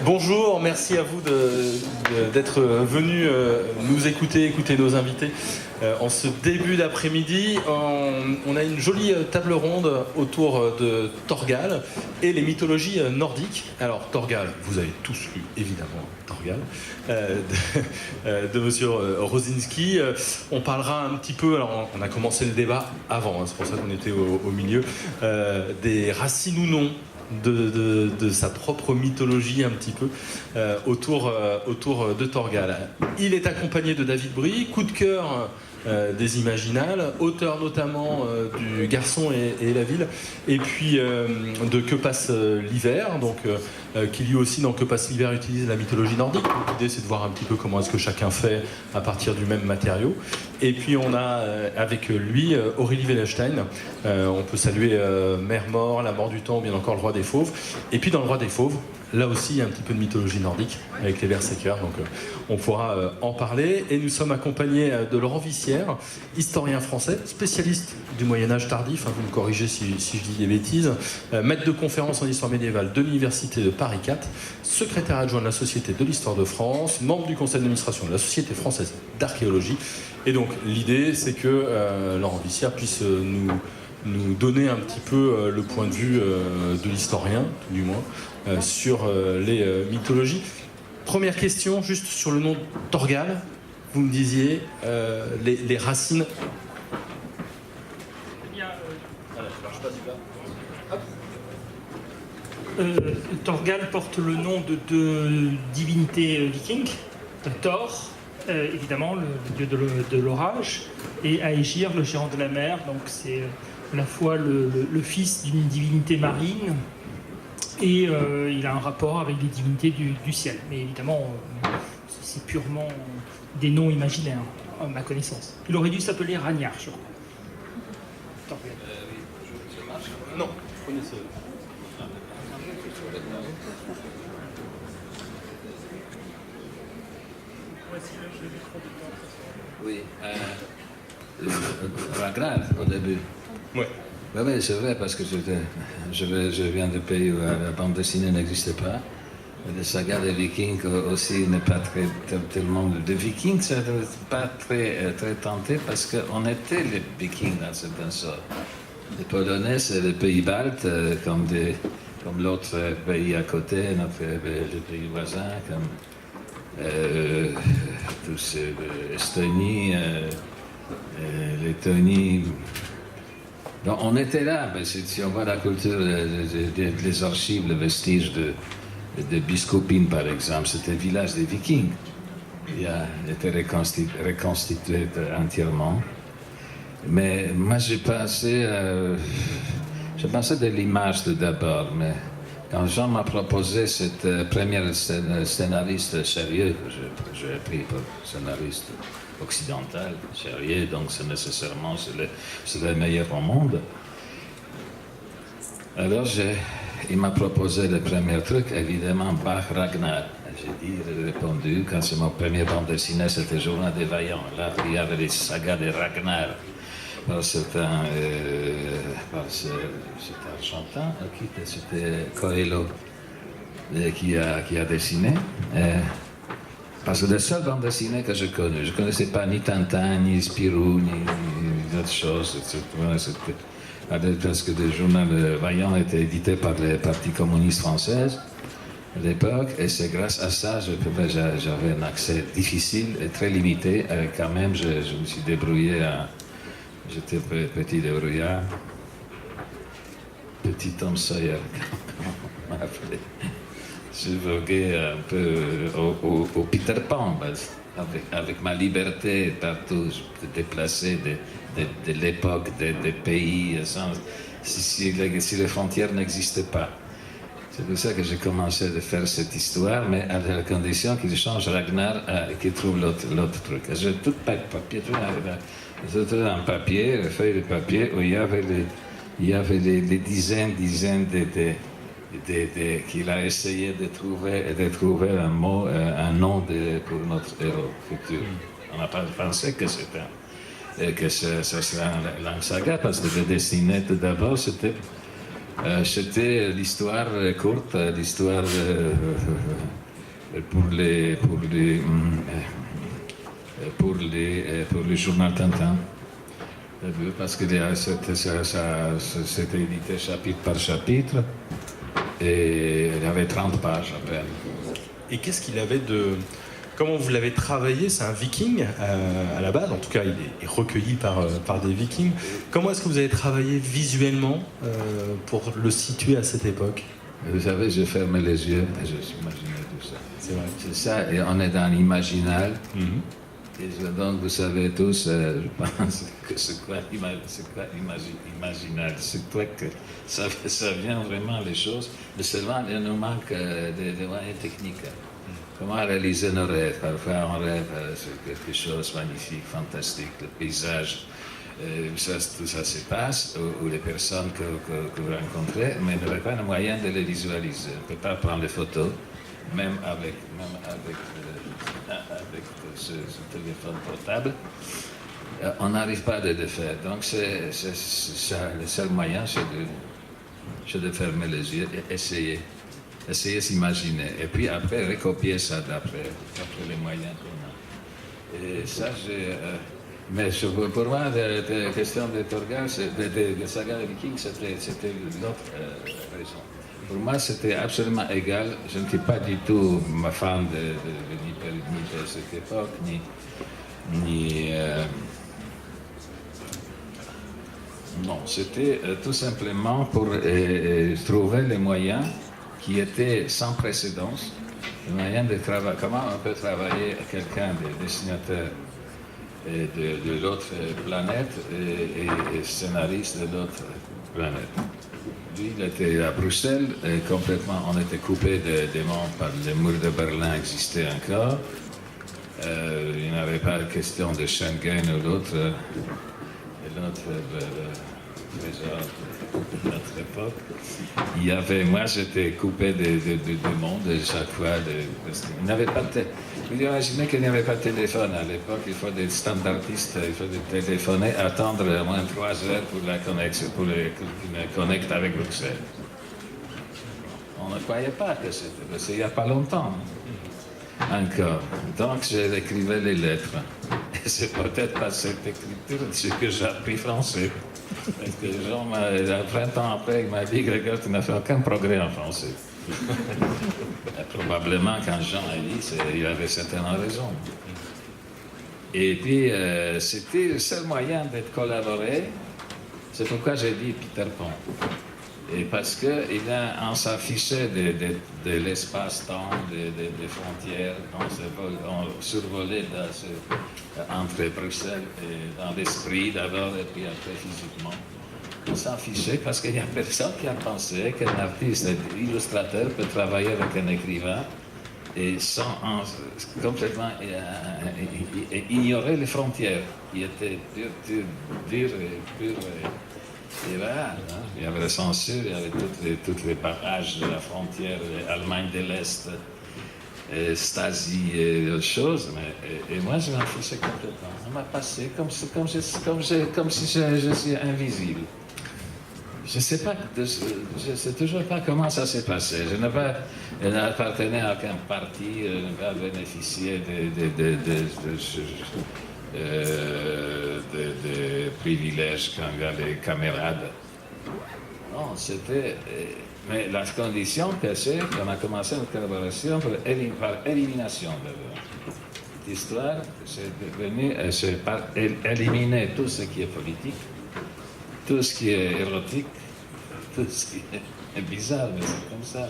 Bonjour, merci à vous d'être venus nous écouter nos invités. En ce début d'après-midi, on a une jolie table ronde autour de Thorgal et les mythologies nordiques. Alors Thorgal, vous avez tous lu évidemment Thorgal, de Monsieur Rosinski. On parlera un petit peu, alors on a commencé le débat avant, hein, c'est pour ça qu'on était au milieu, des racines ou non de sa propre mythologie un petit peu autour de Thorgal. Il est accompagné de David Brie, coup de cœur des Imaginales, auteur notamment du Garçon et la ville, et puis de Que passe l'hiver, donc qui lui aussi dans Que passe l'hiver utilise la mythologie nordique. L'idée c'est de voir un petit peu comment est-ce que chacun fait à partir du même matériau. Et puis on a avec lui Aurélie Wellenstein. On peut saluer Mère Mort, La mort du temps, ou bien encore Le Roi des Fauves. Et puis dans Le Roi des Fauves, là aussi, il y a un petit peu de mythologie nordique avec les berserkers, donc on pourra en parler. Et nous sommes accompagnés de Laurent Vissière, historien français, spécialiste du Moyen-Âge tardif, hein, vous me corrigez si je dis des bêtises, maître de conférences en histoire médiévale de l'Université de Paris 4, secrétaire adjoint de la Société de l'Histoire de France, membre du conseil d'administration de la Société française d'archéologie. Et donc l'idée, c'est que Laurent Vissière puisse nous donner un petit peu le point de vue de l'historien, tout du moins, sur les mythologies. Première question, juste sur le nom de Thorgal. Vous me disiez les racines. Thorgal porte le nom de deux divinités vikings, Thor, évidemment, le dieu de l'orage, et Aegir, le géant de la mer. Donc c'est à la fois le fils d'une divinité marine et il a un rapport avec les divinités du ciel. Mais évidemment, c'est purement des noms imaginaires, à ma connaissance. Il aurait dû s'appeler Ragnar, je crois. Non, je connais ce... Oui, Ragnar au début. Ouais. Oui, c'est vrai, parce que je viens de pays où la bande dessinée n'existait pas. Les sagas des Vikings aussi n'est pas tellement de Vikings, ça n'est pas très tenté parce qu'on était les Vikings dans certaine sorte. Les Polonais, c'est les pays baltes, comme l'autre pays à côté, les pays voisins, comme tous l'Estonie, Lettonie. Donc on était là, mais si on voit la culture, les archives, les vestiges de Biskopin par exemple, c'était le village des Vikings. Il a été reconstitué entièrement. Mais moi j'ai pensé de l'image tout d'abord, mais quand Jean m'a proposé cette première scénariste sérieux, que j'ai pris pour scénariste occidental, sérieux, donc c'est nécessairement c'est le meilleur au monde. Alors il m'a proposé le premier truc, évidemment Bach Ragnar. J'ai répondu, quand c'est mon premier bande dessinée, c'était Journal des Vaillants. Là, il y avait les sagas de Ragnar. C'est argentin, c'était Coelho qui a dessiné. Parce que la seule bande dessinée que je connais, je ne connaissais pas ni Tintin, ni Spirou, ni d'autres choses. Parce que le journal Vaillant était édité par les partis communistes françaises à l'époque, et c'est grâce à ça que j'avais un accès difficile et très limité. Et quand même, je me suis débrouillé J'étais petit débrouillard, petit Tom Sawyer, comme on m'appelait. Je voguais un peu au Peter Pan, avec ma liberté partout, je me déplaçais de l'époque, des pays, si les frontières n'existaient pas. C'est pour ça que j'ai commencé à faire cette histoire, mais à la condition qu'il change Ragnar et qu'il trouve l'autre truc. J'ai tout papier, c'était un papier, une feuille de papier où il y avait des dizaines qu'il a essayé de trouver un mot, un nom pour notre héros futur. On n'a pas pensé que ça serait une saga, parce que le dessiné tout d'abord, c'était C'était l'histoire courte, l'histoire pour le journal Tintin. Parce que c'était édité chapitre par chapitre et il y avait 30 pages à peine. Et qu'est-ce qu'il avait de... Comment vous l'avez travaillé? C'est un viking à la base, en tout cas il est recueilli par des vikings. Comment est-ce que vous avez travaillé visuellement pour le situer à cette époque? Vous savez, je fermais les yeux et je m'imaginais tout ça. C'est vrai. C'est ça, et on est dans l'imaginal. Mhm. Et donc, vous savez tous, je pense que c'est quoi imaginal? C'est quoi que ça vient vraiment les choses, mais seulement il nous manque des moyens techniques. Comment réaliser nos rêves? Parfois, on rêve sur quelque chose de magnifique, fantastique, le paysage. Tout ça se passe, ou les personnes que vous rencontrez, mais vous n'avez pas le moyen de les visualiser. On ne peut pas prendre des photos, même avec ce téléphone portable. On n'arrive pas à le faire. Donc, le seul moyen, c'est de fermer les yeux et essayer de s'imaginer. Et puis après, recopier ça d'après les moyens qu'on a. Et ça, mais pour moi, la question de Thorgal, de Saga des Vikings, c'était l'autre raison. Pour moi, c'était absolument égal. Je n'étais pas du tout ma fan de cette époque, non, c'était tout simplement pour trouver les moyens qui étaient sans précédence, les moyens de travailler. Comment on peut travailler à quelqu'un, des dessinateurs de l'autre planète et scénariste de l'autre planète. Lui, il était à Bruxelles, et complètement, on était coupé des mondes par les murs de Berlin existaient encore. Il n'y avait pas de question de Schengen ou l'autre trésor de notre époque. Il y avait, moi, j'étais coupé du monde chaque fois. Il n'y avait pas de vous imaginez qu'il n'y avait pas de téléphone à l'époque. Il faut des standardistes, il faut téléphoner, attendre au moins 3 heures pour la connexion, pour me connecter avec Bruxelles. On ne croyait pas que c'était, il n'y a pas longtemps encore. Donc, j'écrivais les lettres. Et c'est peut-être par cette écriture que j'ai appris français. Parce que Jean, 20 ans après, il m'a dit, Grégoire, tu n'as fait aucun progrès en français. Probablement, quand Jean a dit, il avait certainement raison. Et puis, c'était le seul moyen d'être collaboré. C'est pourquoi j'ai dit Peter Pan. Et parce qu'on s'affichait de l'espace-temps, des frontières, on survolait entre Bruxelles et dans l'esprit d'abord et puis après physiquement. On s'en fichait parce qu'il n'y a personne qui a pensé qu'un artiste, un illustrateur peut travailler avec un écrivain et complètement ignorer les frontières qui étaient dures et pures. Et voilà, hein. Il y avait la censure, il y avait tous les barrages de la frontière, Allemagne de l'Est, Stasi et d'autres choses. Et moi, je m'en fichais complètement. Ça m'a passé comme si je suis invisible. Je ne sais pas, je ne sais toujours pas comment ça s'est passé. Je n'appartenais à aucun parti, je n'ai pas bénéficié de privilèges quand il y a les camarades. Non, c'était... Mais la condition, c'est qu'on a commencé une collaboration par élimination d'abord. L'histoire, c'est devenu par éliminer tout ce qui est politique, tout ce qui est érotique, tout ce qui est bizarre, mais c'est comme ça.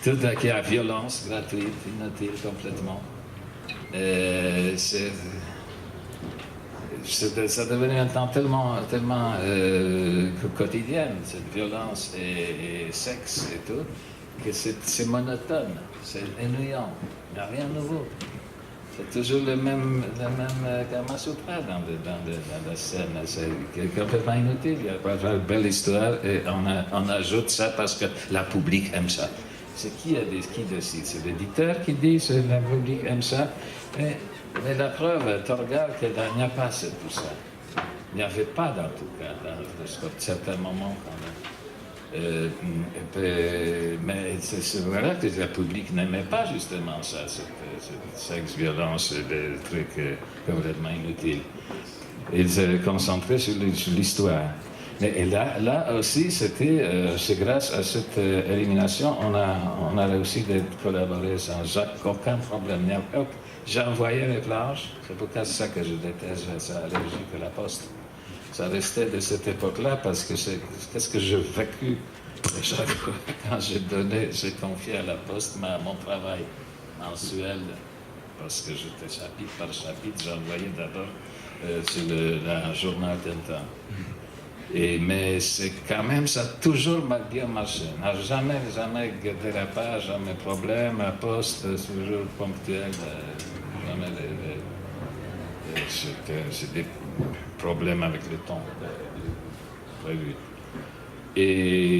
Tout ce qui est violence gratuite, inutile, complètement. Ça devenu un temps tellement quotidienne, cette violence et sexe et tout, que c'est monotone, c'est ennuyant, il n'y a rien de nouveau. C'est toujours le même Kama Sutra dans la scène, c'est complètement inutile. Il y a pas une belle histoire et on ajoute ça parce que la public aime ça. C'est qui décide? C'est l'éditeur qui dit que la public aime ça. Mais la preuve, Thorgal, qu'il n'y a pas tout ça. Il n'y avait pas, dans tout cas, dans certains moments quand même. Mais c'est voilà que le public n'aimait pas justement ça, cette sexe, violence, des trucs complètement inutiles. Ils se concentraient sur l'histoire. Et là aussi, c'est grâce à cette élimination, on a réussi de collaborer sans Jacques, aucun problème. J'ai envoyé les plages, c'est pour ça que je déteste ça allergique à la poste. Ça restait de cette époque-là parce que qu'est-ce que j'ai vécu chaque fois quand j'ai confié à la poste mon travail mensuel, parce que j'étais chapitre par chapitre, j'envoyais d'abord sur le journal Tintin. Mais c'est quand même, ça a toujours bien marché. N'a jamais dérapage, jamais problème. La poste, toujours ponctuel. Jamais c'est des problèmes avec le temps prévu. Et